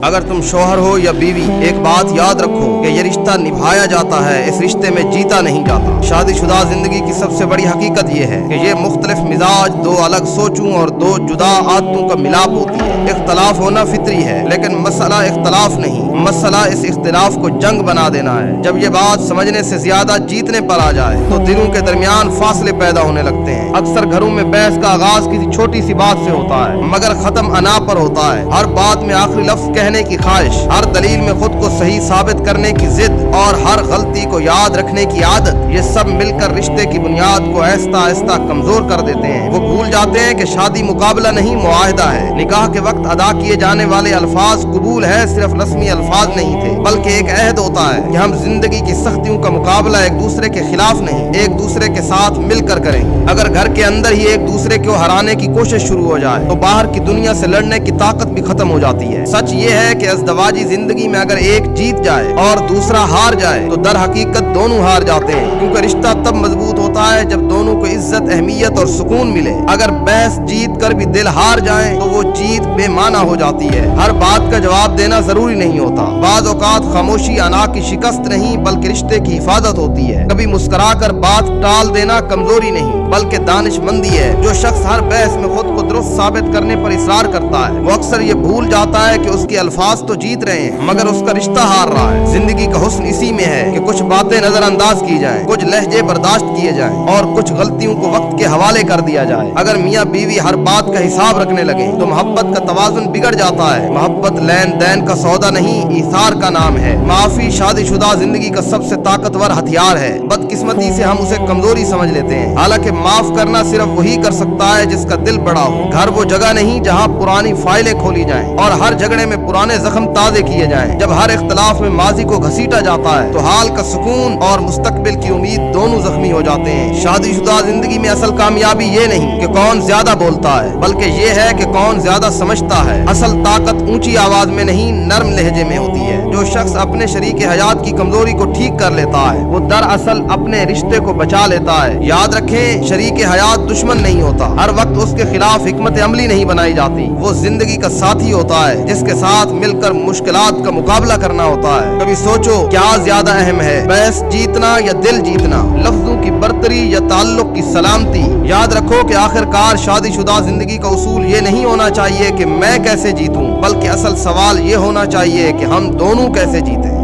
अगर तुम शौहर हो या बीवी, एक बात याद रखो कि ये रिश्ता निभाया जाता है, इस रिश्ते में जीता नहीं जाता। शादीशुदा जिंदगी की सबसे बड़ी हकीकत ये है कि ये मुख्तलिफ मिजाज, दो अलग सोचों और दो जुदा आदतों का मिलाप होती है। इख्तलाफ होना फितरी है, लेकिन मसला इख्तलाफ नहीं, मसला इस इख्तलाफ को जंग बना देना है। जब ये बात समझने से ज्यादा जीतने पर आ जाए तो दिलों के दरमियान फासले पैदा होने लगते हैं। अक्सर घरों में बहस का आगाज किसी छोटी सी बात से होता है, मगर खत्म अना पर होता है। हर बात में आखिरी लफ्ज कहने की ख्वाहिश, हर दलील में खुद को सही साबित करने की जिद और हर गलती को याद रखने की आदत, ये सब मिलकर रिश्ते की बुनियाद को आहिस्ता आहिस्ता कमजोर कर देते हैं। वो भूल जाते हैं कि शादी मुकाबला नहीं, मुआहिदा है। निकाह के वक्त अदा किए जाने वाले अल्फाज कबूल है सिर्फ रस्मी अल्फाज नहीं थे, बल्कि एक अहद होता है कि हम जिंदगी की सख्तियों का मुकाबला एक दूसरे के खिलाफ नहीं, एक दूसरे के साथ मिलकर करेंगे। अगर घर के अंदर ही एक दूसरे को हराने की कोशिश शुरू हो जाए तो बाहर की दुनिया से लड़ने की ताकत भी खत्म हो जाती है। सच ये है कि अज़दवाजी जिंदगी में अगर एक जीत जाए और दूसरा हार जाए तो दर हकीकत दोनों हार जाते हैं, क्योंकि रिश्ता तब मजबूत होता है जब दोनों को इज्जत, अहमियत और सुकून मिले। अगर बहस जीत कर भी दिल हार जाए तो वो जीत बेमाना हो जाती है। हर बात का जवाब देना जरूरी नहीं होता। बाज़ औक़ात खामोशी अना की शिकस्त नहीं बल्कि रिश्ते की हिफाजत होती है। कभी मुस्कुरा कर बात टाल देना कमजोरी नहीं बल्कि दानिशमंदी है। जो शख्स हर बहस में खुद को दुरुस्त साबित करने पर इसरार करता है वो अक्सर ये भूल जाता है कि उसके अल्फाज तो जीत रहे हैं मगर उसका रिश्ता हार रहा है। जिंदगी का हुस्न इसी में है कि कुछ बातें नजरअंदाज की जाएं, कुछ लहजे बर्दाश्त किए जाएं और कुछ गलतियों को वक्त के हवाले कर दिया जाए। अगर मियाँ बीवी हर बात का हिसाब रखने लगे तो मोहब्बत का तवाजुन बिगड़ जाता है। मोहब्बत लेन देन का सौदा नहीं, ईसार का नाम है। माफी शादीशुदा जिंदगी का सबसे ताकतवर हथियार है। बदकिस्मती से हम उसे कमजोरी समझ लेते हैं, हालांकि माफ करना सिर्फ वही कर सकता है जिसका दिल बड़ा हो। घर वो जगह नहीं जहाँ पुरानी फाइलें खोली जाएं और हर झगड़े में पुराने जख्म ताजे किए जाएं। जब हर इख्तलाफ में माजी को घसीटा जाता है तो हाल का सुकून और मुस्तकबिल की उम्मीद दोनों जख्मी हो जाते हैं। शादीशुदा जिंदगी में असल कामयाबी ये नहीं कि कौन ज्यादा बोलता है बल्कि ये है कि कौन ज्यादा समझता है। असल ताकत ऊंची आवाज में नहीं, नर्म लहजे में होती है। जो शख्स अपने शरीक हयात की कमजोरी को ठीक कर लेता है वो दरअसल अपने रिश्ते को बचा लेता है। याद रखें, शरीक हयात दुश्मन नहीं होता, हर वक्त उसके खिलाफ हिकमत अमली नहीं बनाई जाती। वो जिंदगी का साथी होता है जिसके साथ मिलकर मुश्किलात का मुकाबला करना होता है। कभी सोचो क्या ज्यादा अहम है, बहस जीतना या दिल जीतना, लफ्जों की बरतरी या ताल्लुक की सलामती। याद रखो कि आखिरकार शादीशुदा जिंदगी का उसूल ये नहीं होना चाहिए कि मैं कैसे जीतूं, बल्कि असल सवाल ये होना चाहिए कि हम दोनों कैसे जीतें।